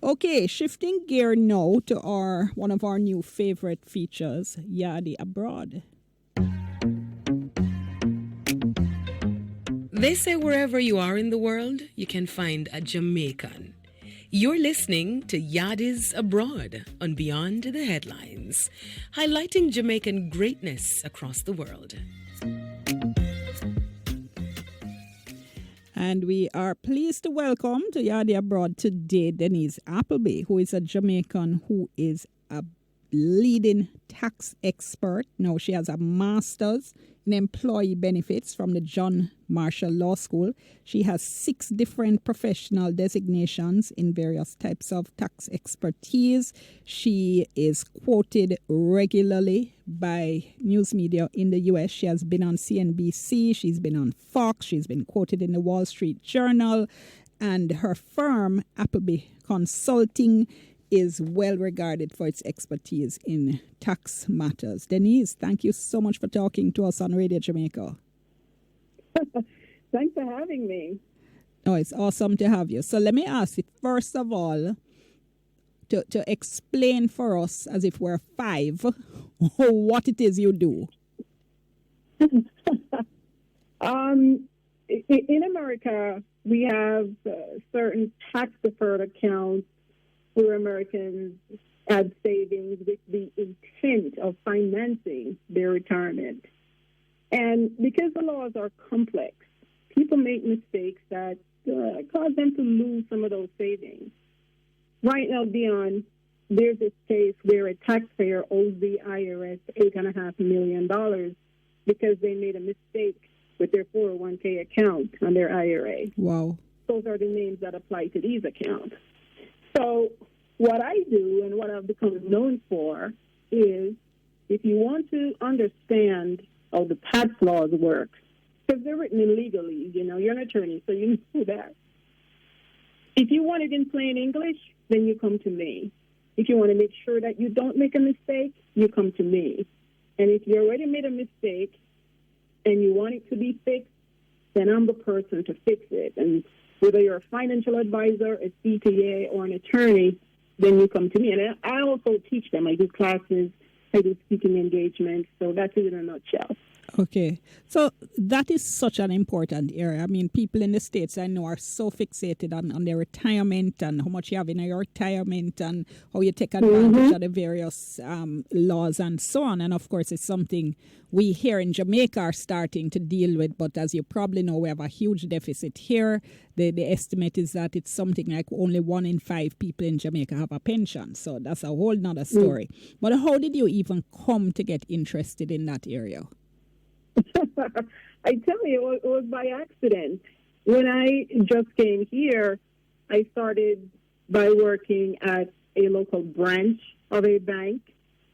Okay, shifting gear now to our one of our new favorite features, Yaadi Abroad. They say wherever you are in the world, you can find a Jamaican. You're listening to Yaadies Abroad on Beyond the Headlines, highlighting Jamaican greatness across the world. And we are pleased to welcome to Yaadi Abroad today Denise Appleby, who is a Jamaican who is a leading tax expert. Now, she has a master's in employee benefits from the John Marshall Law School. She has 6 different professional designations in various types of tax expertise. She is quoted regularly by news media in the U.S. She has been on CNBC, she's been on Fox, she's been quoted in the Wall Street Journal, and her firm, Appleby Consulting, is well regarded for its expertise in tax matters. Denise, thank you so much for talking to us on Radio Jamaica. Thanks for having me. Oh, it's awesome to have you. So let me ask you, first of all, to explain for us, as if we're 5, what it is you do. In America, we have certain tax-deferred accounts where Americans add savings with the intent of financing their retirement. And because the laws are complex, people make mistakes that cause them to lose some of those savings. Right now, Dion, there's this case where a taxpayer owes the IRS $8.5 million because they made a mistake with their 401k account on their IRA. Wow. Those are the names that apply to these accounts. So what I do and what I've become known for is if you want to understand how the tax laws work, because they're written in legalese, you're an attorney, so you know that. If you want it in plain English, then you come to me. If you want to make sure that you don't make a mistake, you come to me. And if you already made a mistake and you want it to be fixed, then I'm the person to fix it. And whether you're a financial advisor, a CPA, or an attorney, then you come to me. And I also teach them. I do classes, I do speaking engagements. So that's it in a nutshell. Okay. So that is such an important area. I mean, people in the States I know are so fixated on their retirement and how much you have in your retirement and how you take advantage of the various laws and so on. And of course, it's something we here in Jamaica are starting to deal with. But as you probably know, we have a huge deficit here. The estimate is that it's something like only 1 in 5 people in Jamaica have a pension. So that's a whole nother story. But how did you even come to get interested in that area? I tell you, it was by accident. When I just came here, I started by working at a local branch of a bank,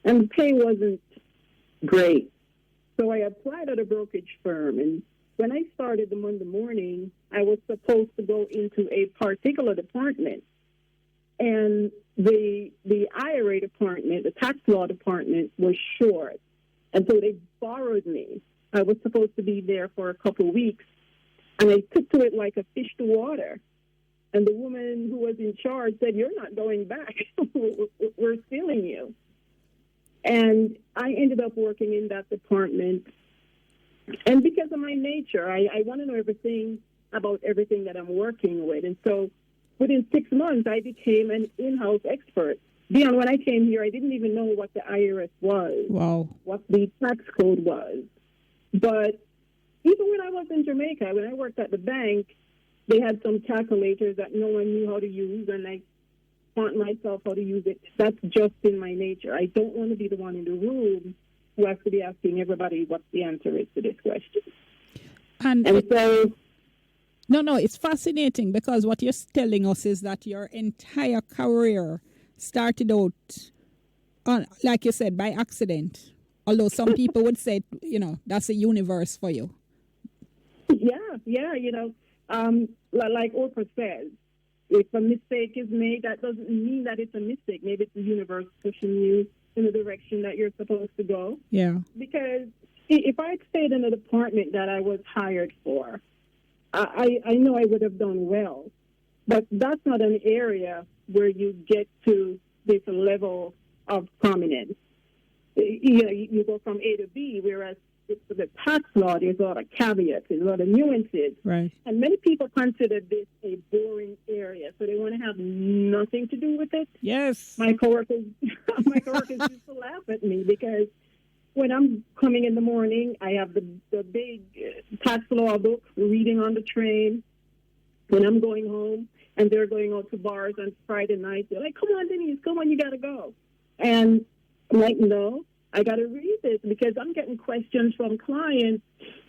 and the pay wasn't great. So I applied at a brokerage firm, and when I started the Monday morning, I was supposed to go into a particular department. And the IRA department, the tax law department, was short. And so they borrowed me. I was supposed to be there for a couple of weeks, and I took to it like a fish to water. And the woman who was in charge said, "You're not going back. We're stealing you." And I ended up working in that department. And because of my nature, I want to know everything about everything that I'm working with. And so within 6 months, I became an in-house expert. Dion, when I came here, I didn't even know what the IRS was, what the tax code was. But even when I was in Jamaica, when I worked at the bank, they had some calculators that no one knew how to use, and I taught myself how to use it. That's just in my nature. I don't want to be the one in the room who has to be asking everybody what the answer is to this question. And so... No, it's fascinating because what you're telling us is that your entire career started out, like you said, by accident. Although some people would say, that's a universe for you. Yeah, like Oprah says, if a mistake is made, that doesn't mean that it's a mistake. Maybe it's the universe pushing you in the direction that you're supposed to go. Yeah. Because if I had stayed in the department that I was hired for, I know I would have done well. But that's not an area where you get to this level of prominence. You go from A to B, whereas for the tax law, there's a lot of caveats, there's a lot of nuances. Right. And many people consider this a boring area, so they want to have nothing to do with it. Yes. My coworkers used to laugh at me because when I'm coming in the morning, I have the big tax law book, reading on the train. When I'm going home and they're going out to bars on Friday night, they're like, come on, Denise, come on, you got to go. And I'm like, no, I got to read this because I'm getting questions from clients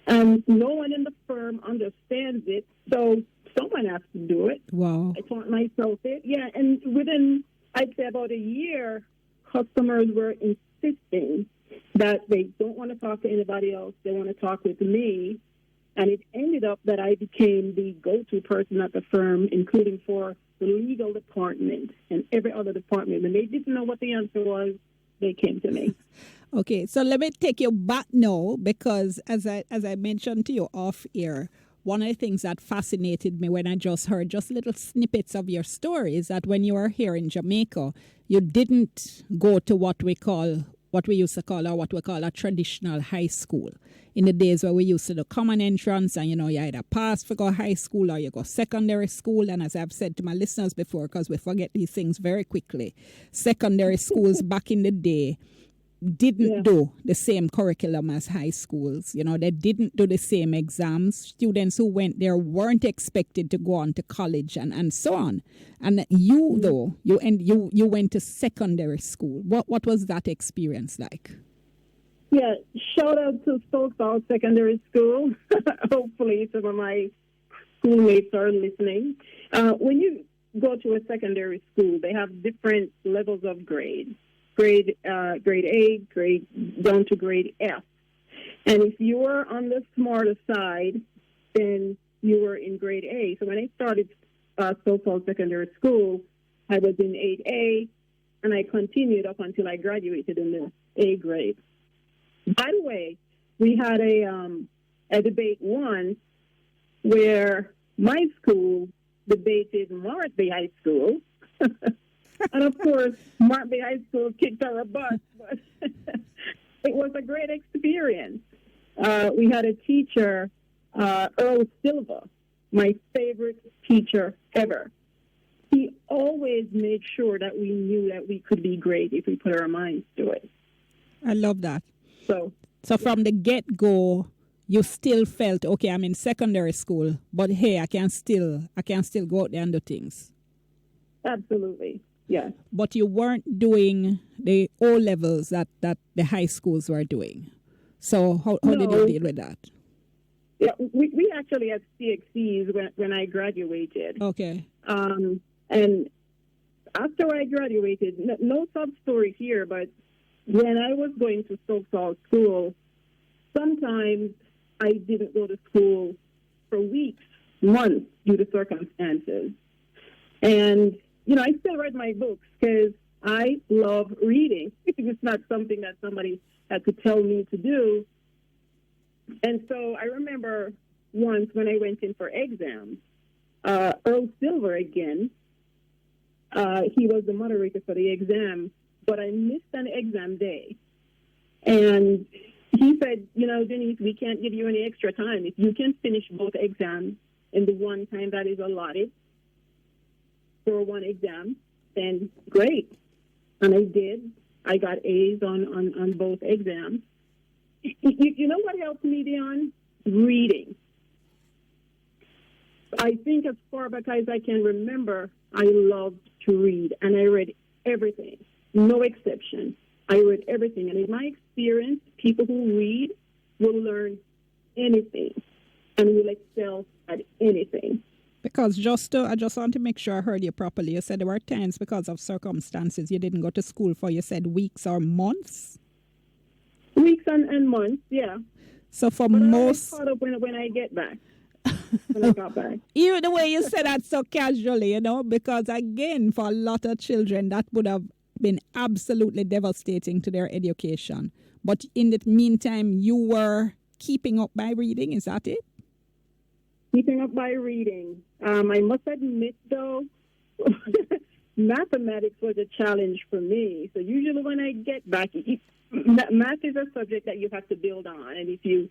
and no one in the firm understands it. So someone has to do it. Wow. I taught myself it. Yeah, and within, I'd say about a year, customers were insisting that they don't want to talk to anybody else. They want to talk with me. And it ended up that I became the go-to person at the firm, including for the legal department and every other department. When they didn't know what the answer was, they came to me. Okay, so let me take you back now because as I mentioned to you off air, one of the things that fascinated me when I just heard just little snippets of your story is that when you were here in Jamaica, you didn't go to what we used to call or what we call a traditional high school. In the days where we used to do common entrance and, you either pass for go high school or you go secondary school. And as I've said to my listeners before, because we forget these things very quickly, secondary schools back in the day didn't do the same curriculum as high schools. They didn't do the same exams. Students who went there weren't expected to go on to college and so on. And you, though, you went to secondary school. What was that experience like? Yeah, shout out to South Secondary School. Hopefully some of my schoolmates are listening. When you go to a secondary school, they have different levels of grade. Grade A, grade down to grade F. And if you were on the smarter side, then you were in grade A. So when I started so-called secondary school, I was in 8A, and I continued up until I graduated in the A grade. By the way, we had a debate once where my school debated Martby High School. And, of course, Martby High School kicked our butt, but it was a great experience. We had a teacher, Earl Silva, my favorite teacher ever. He always made sure that we knew that we could be great if we put our minds to it. I love that. So from the get-go, you still felt, okay, I'm in secondary school, but hey, I can still go out there and do things. Absolutely, yes. But you weren't doing the O levels that the high schools were doing. So how did you deal with that? Yeah, we actually had CXCs when I graduated. Okay. And after I graduated, no sub-story here, but when I was going to so-called school, sometimes I didn't go to school for weeks, months, due to circumstances. And, I still read my books because I love reading. It's not something that somebody had to tell me to do. And so I remember once when I went in for exams, Earl Silver again, he was the moderator for the exam, but I missed an exam day. And he said, Denise, we can't give you any extra time. If you can finish both exams in the one time that is allotted for one exam, then great. And I did. I got A's on both exams. You know what helped me, Dion? Reading. I think as far back as I can remember, I loved to read, and I read everything. No exception. I read everything. And in my experience, people who read will learn anything and will excel at anything. Because I just want to make sure I heard you properly. You said there were times because of circumstances you didn't go to school for, you said weeks or months? Weeks and months, yeah. So for but most... I caught up when I get back. When I got back. Even the way you said that so casually, because again, for a lot of children, that would have been absolutely devastating to their education. But in the meantime, you were keeping up by reading, is that it? Keeping up by reading. I must admit, though, mathematics was a challenge for me. So usually when I get back, math is a subject that you have to build on. And if you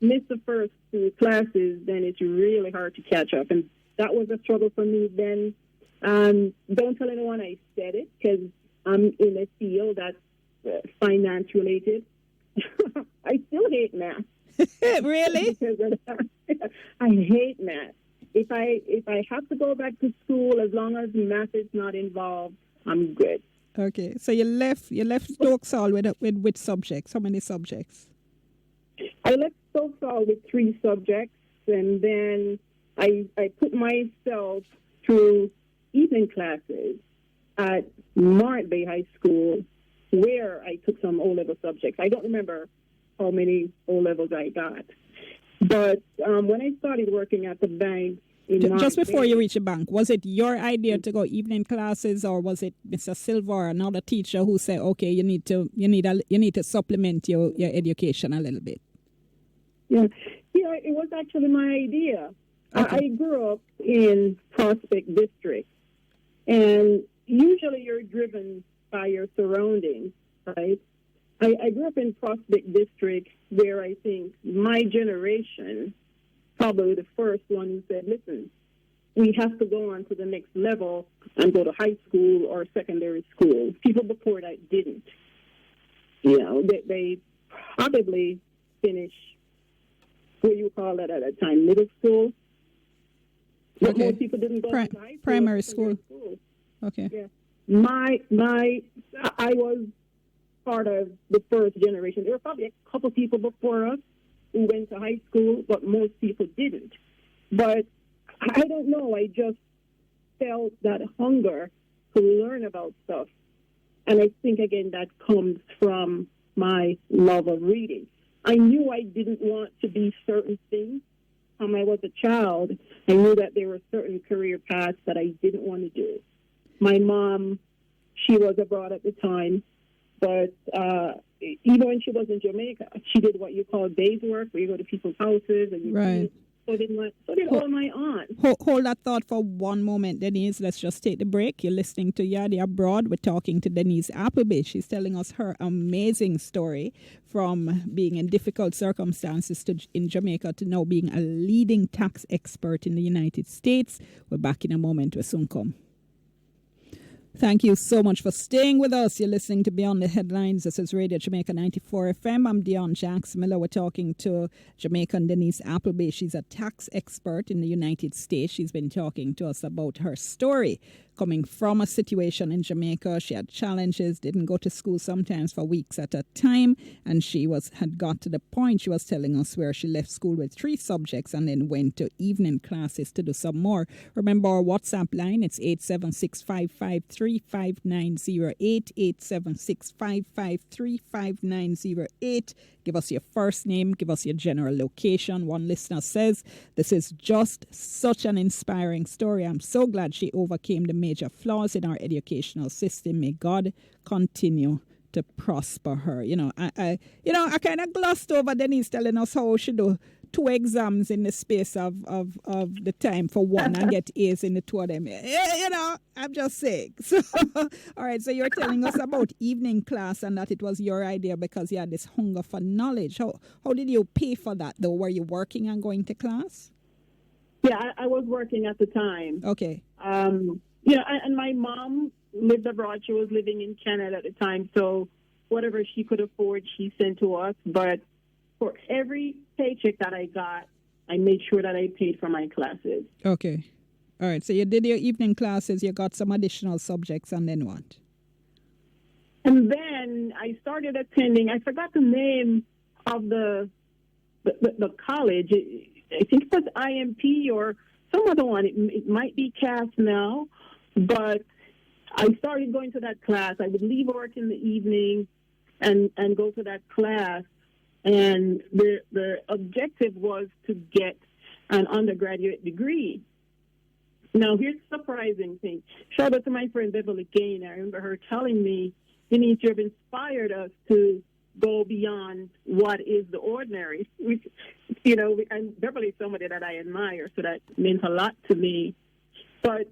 miss the first two classes, then it's really hard to catch up. And that was a struggle for me then. Don't tell anyone I said it, because I'm in a field that's finance related. I still hate math. Really? I hate math. If I have to go back to school, as long as math is not involved, I'm good. Okay, so you left Stokesall with which subjects? How many subjects? I left Stokesall with 3 subjects, and then I put myself through evening classes at Mart Bay High School, where I took some O-level subjects. I don't remember how many O-levels I got. But when I started working at the bank in Just before Bay, you reach the bank, was it your idea to go evening classes, or was it Mr. Silva or another teacher who said, "Okay, you need to supplement your education a little bit"? Yeah, it was actually my idea. Okay. I grew up in Prospect District, and usually you're driven by your surroundings, right? I grew up in Prospect District, where I think my generation, probably the first one who said, listen, we have to go on to the next level and go to high school or secondary school. People before that didn't. You know, they probably finish, what you call that at that time, middle school. But Okay. most people didn't go to high school. Primary school. Okay. Yeah. I was part of the first generation. There were probably a couple people before us who went to high school, but most people didn't. But I don't know. I just felt that hunger to learn about stuff. And I think, again, that comes from my love of reading. I knew I didn't want to be certain things. When I was a child, I knew that there were certain career paths that I didn't want to do. My mom, she was abroad at the time, but even when she was in Jamaica, she did what you call days work, where you go to people's houses and you Right. eat. So did all my aunts. Hold that thought for one moment, Denise. Let's just take the break. You're listening to Yaadies Abroad. We're talking to Denise Appleby. She's telling us her amazing story from being in difficult circumstances in Jamaica to now being a leading tax expert in the United States. We're back in a moment. We'll soon come. Thank you so much for staying with us. You're listening to Beyond the Headlines. This is Radio Jamaica 94 FM. I'm Dion Jackson Miller. We're talking to Jamaican Denise Appleby. She's a tax expert in the United States. She's been talking to us about her story coming from a situation in Jamaica. She had challenges, didn't go to school sometimes for weeks at a time, and she had got to the point, she was telling us, where she left school with 3 subjects and then went to evening classes to do some more. Remember our WhatsApp line, it's 876-553-5908, 876-553-5908. Give us your first name, give us your general location. One listener says, this is just such an inspiring story. I'm so glad she overcame the major flaws in our educational system. May God continue to prosper her. I kind of glossed over Denise telling us how she do 2 exams in the space of the time for one and get A's in the 2 of them. I'm just saying. So, all right, so you're telling us about evening class and that it was your idea because you had this hunger for knowledge. How did you pay for that, though? Were you working and going to class? Yeah, I was working at the time. Okay. And my mom lived abroad. She was living in Canada at the time, so whatever she could afford, she sent to us. But for every paycheck that I got, I made sure that I paid for my classes. Okay. All right. So you did your evening classes, you got some additional subjects, and then what? And then I started attending, I forgot the name of the college. I think it was IMP or some other one. It might be CAS now. But I started going to that class. I would leave work in the evening and go to that class. And the objective was to get an undergraduate degree. Now, here's the surprising thing. Shout out to my friend Beverly Kane. I remember her telling me, Denise, you've inspired us to go beyond what is the ordinary. You know, and Beverly's somebody that I admire, so that meant a lot to me. But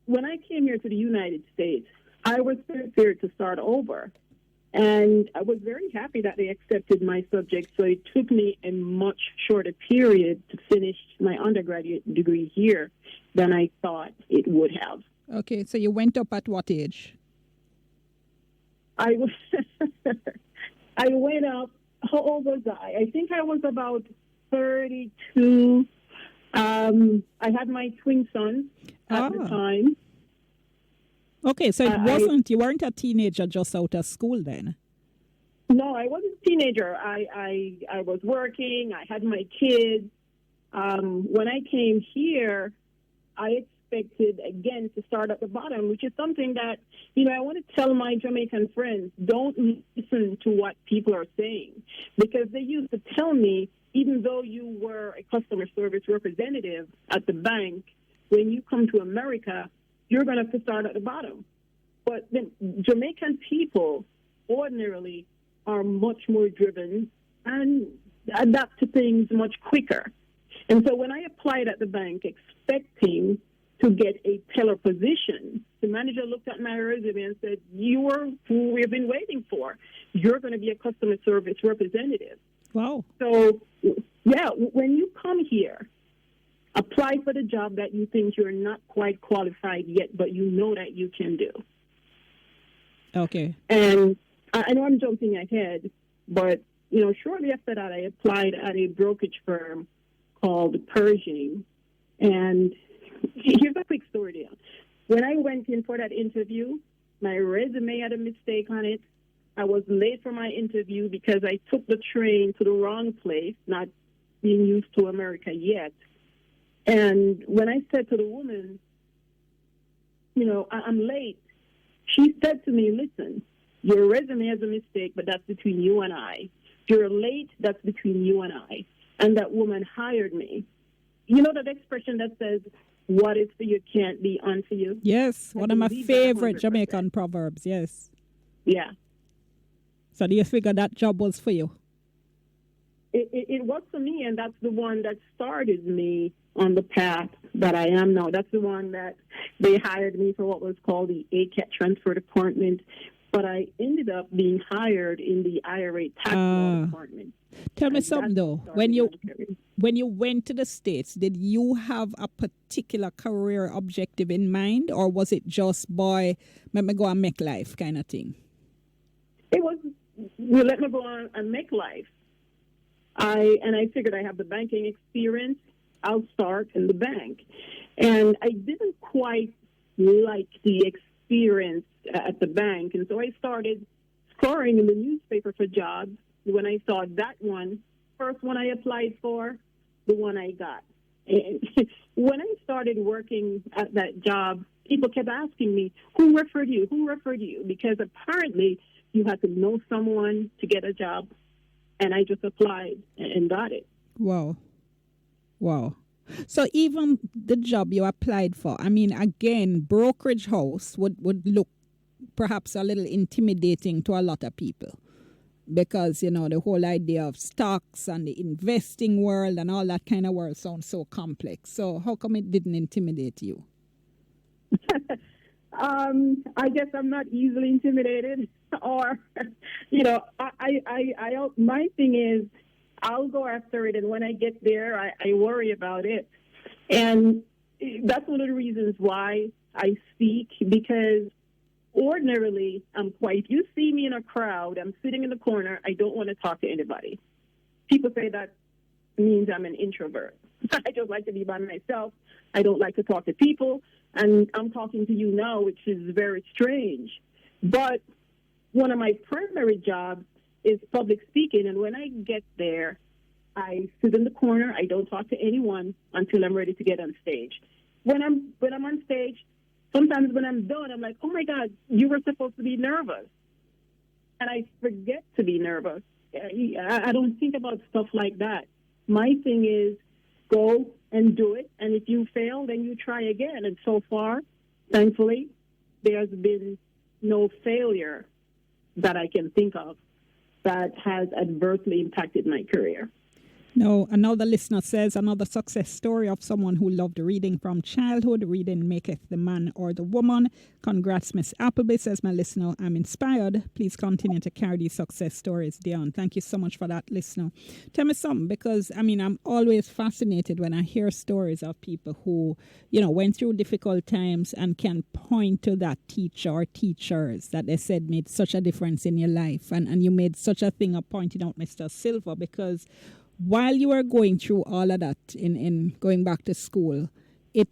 when I came here to the United States, I was prepared to start over. And I was very happy that they accepted my subject, so it took me a much shorter period to finish my undergraduate degree here than I thought it would have. Okay, so you went up at what age? I was I went up. How old was I? I think I was about 32. I had my twin sons at the time. Okay, so you weren't a teenager just out of school then? No, I wasn't a teenager. I was working. I had my kids. When I came here, I expected, again, to start at the bottom, which is something that, you know, I want to tell my Jamaican friends, don't listen to what people are saying. Because they used to tell me, even though you were a customer service representative at the bank, when you come to America, you're going to have to start at the bottom. But the Jamaican people ordinarily are much more driven and adapt to things much quicker. And so when I applied at the bank expecting to get a teller position, the manager looked at my resume and said, "You are who we've been waiting for. You're going to be a customer service representative." Wow. So, yeah, when you come here, apply for the job that you think you're not quite qualified yet, but you know that you can do. Okay. And I know I'm jumping ahead, but, you know, shortly after that, I applied at a brokerage firm called Pershing. And here's a quick story there. When I went in for that interview, my resume had a mistake on it. I was late for my interview because I took the train to the wrong place, not being used to America yet. And when I said to the woman, you know, I'm late, she said to me, "Listen, your resume has a mistake, but that's between you and I. You're late, that's between you and I." And that woman hired me. You know that expression that says, "What is for you can't be unto you"? Yes, one of my favorite Jamaican proverbs, yes. Yeah. So do you figure that job was for you? It was for me, and that's the one that started me on the path that I am now. That's the one that they hired me for what was called the ACAT Transfer Department, but I ended up being hired in the IRA Tax Law Department. Tell me something though. When you went to the States, did you have a particular career objective in mind, or was it just, boy, let me go and make life kind of thing? It was, well, let me go on and make life. I figured I have the banking experience. I'll start in the bank. And I didn't quite like the experience at the bank. And so I started scoring in the newspaper for jobs. When I saw that one, first one I applied for, the one I got. And when I started working at that job, people kept asking me, "Who referred you? Who referred you?" Because apparently you had to know someone to get a job. And I just applied and got it. Wow. Wow. So even the job you applied for, I mean, again, brokerage house would look perhaps a little intimidating to a lot of people because, you know, the whole idea of stocks and the investing world and all that kind of world sounds so complex. So how come it didn't intimidate you? I guess I'm not easily intimidated, or, you know, my thing is I'll go after it, and when I get there, I worry about it. And that's one of the reasons why I speak, because ordinarily you see me in a crowd, I'm sitting in the corner, I don't want to talk to anybody. People say that means I'm an introvert. I just like to be by myself. I don't like to talk to people. And I'm talking to you now, which is very strange. But one of my primary jobs is public speaking. And when I get there, I sit in the corner. I don't talk to anyone until I'm ready to get on stage. When I'm on stage, sometimes when I'm done, I'm like, "Oh, my God, you were supposed to be nervous." And I forget to be nervous. I don't think about stuff like that. My thing is go and do it. And if you fail, then you try again. And so far, thankfully, there's been no failure that I can think of. that has adversely impacted my career. No, another listener says another success story of someone who loved reading from childhood. Reading maketh the man or the woman. Congrats, Miss Appleby, says my listener. I'm inspired. Please continue to carry these success stories, Dion. Thank you so much for that, listener. Tell me something, because, I mean, I'm always fascinated when I hear stories of people who, you know, went through difficult times and can point to that teacher or teachers that they said made such a difference in your life. And you made such a thing of pointing out Mr. Silver, because while you were going through all of that in going back to school, it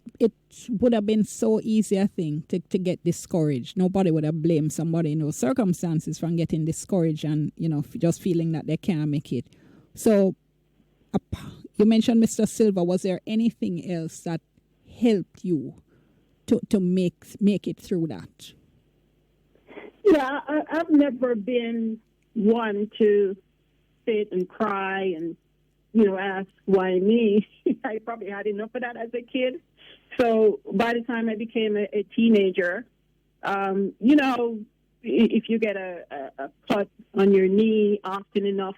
would have been so easy, I think, to get discouraged. Nobody would have blamed somebody in those circumstances from getting discouraged and, you know, just feeling that they can't make it. So you mentioned Mr. Silver. Was there anything else that helped you to make it through that? Yeah, I've never been one to sit and cry and, you know, ask why me. I probably had enough of that as a kid. So by the time I became a teenager, you know, if you get a cut on your knee often enough,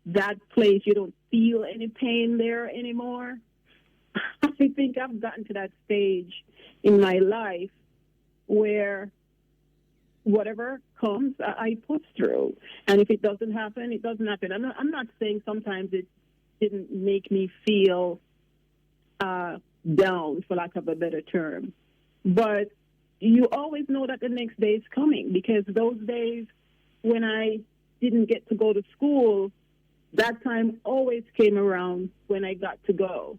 that place, you don't feel any pain there anymore. I think I've gotten to that stage in my life where whatever comes, I push through. And if it doesn't happen, it doesn't happen. I'm not saying sometimes it didn't make me feel down, for lack of a better term. But you always know that the next day is coming, because those days when I didn't get to go to school, that time always came around when I got to go.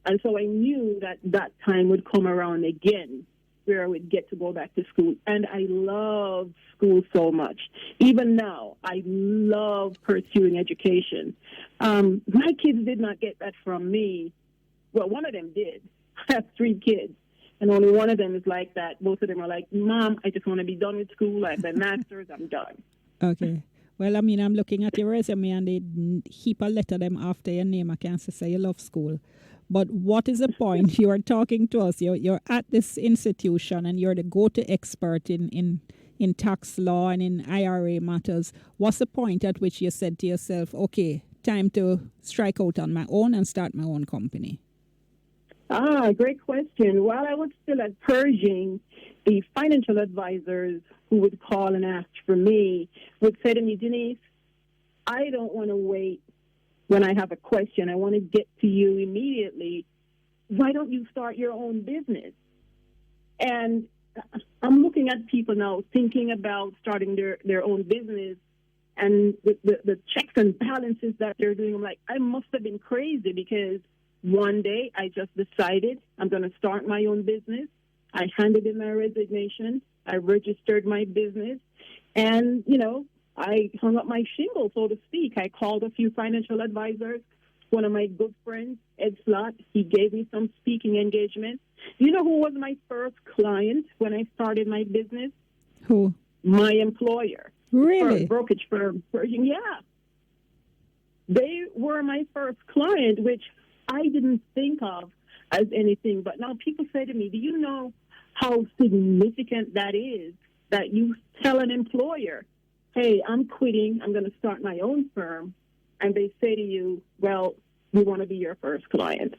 And so I knew that that time would come around again, where I would get to go back to school. And I love school so much. Even now, I love pursuing education. My kids did not get that from me. Well, one of them did. I have 3 kids, and only one of them is like that. Both of them are like, Mom, I just want to be done with school. I have my master's. I'm done. Okay. Well, I mean, I'm looking at your resume, and they heap a letter them after your name. I can't say you love school. But what is the point? You are talking to us. You're at this institution, and you're the go-to expert in tax law and in IRA matters. What's the point at which you said to yourself, okay, time to strike out on my own and start my own company? Great question. While I was still at Pershing, the financial advisors who would call and ask for me would say to me, Denise, I don't want to wait when I have a question. I want to get to you immediately. Why don't you start your own business? And I'm looking at people now thinking about starting their own business, and the checks and balances that they're doing. I'm like, I must have been crazy, because one day I just decided I'm going to start my own business. I handed in my resignation. I registered my business. And, you know, I hung up my shingle, so to speak. I called a few financial advisors. One of my good friends, Ed Slott, he gave me some speaking engagements. You know who was my first client when I started my business? Who? My employer. Really? Brokerage firm. Yeah. They were my first client, which I didn't think of as anything. But now people say to me, do you know how significant that is, that you tell an employer, hey, I'm quitting, I'm going to start my own firm, and they say to you, well, we want to be your first client.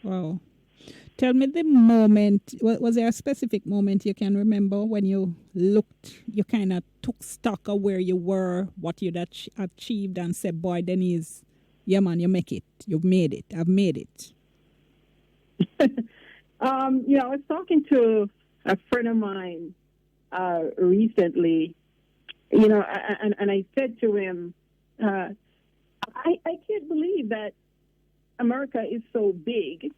Wow. Tell me the moment, was there a specific moment you can remember when you looked, you kind of took stock of where you were, what you'd achieved, and said, boy, Denise, yeah, man, you make it. You've made it. I've made it. You know, I was talking to a friend of mine recently, you know, and I said to him, I can't believe that America is so big,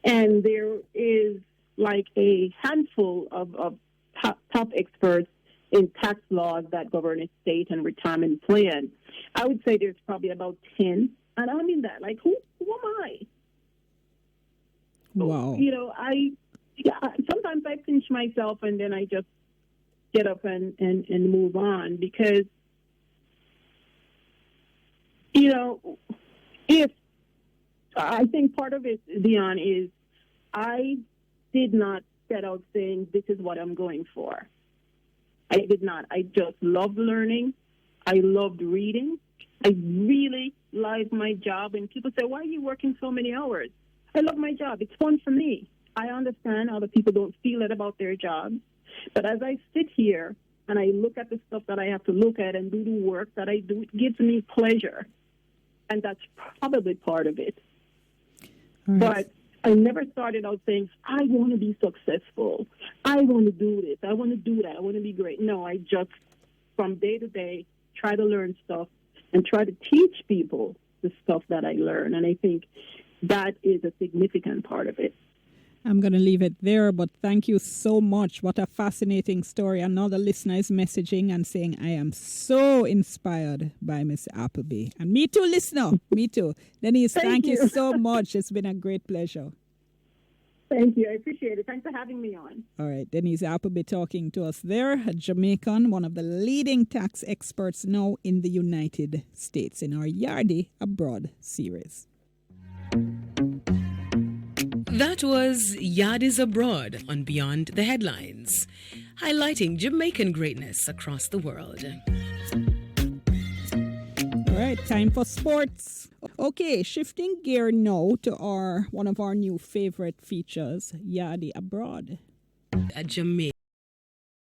and there is like a handful of top experts in tax laws that govern estate and retirement plan. I would say there's probably about 10. And I mean that, like, who am I? Wow. You know, sometimes I pinch myself and then I just get up and move on, because, you know, if I think part of it, Dion, is I did not set out saying this is what I'm going for. I did not. I just love learning. I loved reading. I really liked my job. And people say, why are you working so many hours? I love my job. It's fun for me. I understand other people don't feel it about their jobs. But as I sit here and I look at the stuff that I have to look at and do the work that I do, it gives me pleasure. And that's probably part of it. All right. But I never started out saying, I want to be successful. I want to do this. I want to do that. I want to be great. No, I just, from day to day, try to learn stuff and try to teach people the stuff that I learn. And I think that is a significant part of it. I'm going to leave it there, but thank you so much. What a fascinating story. Another listener is messaging and saying, I am so inspired by Miss Appleby. And me too, listener. Me too. Denise, thank you so much. It's been a great pleasure. Thank you. I appreciate it. Thanks for having me on. All right. Denise Appleby talking to us there, a Jamaican, one of the leading tax experts now in the United States in our Yaadies Abroad series. That was Yaadies Abroad on Beyond the Headlines, highlighting Jamaican greatness across the world. All right, time for sports. Okay, shifting gear now to one of our new favorite features, Yaadies Abroad. A Jamaican.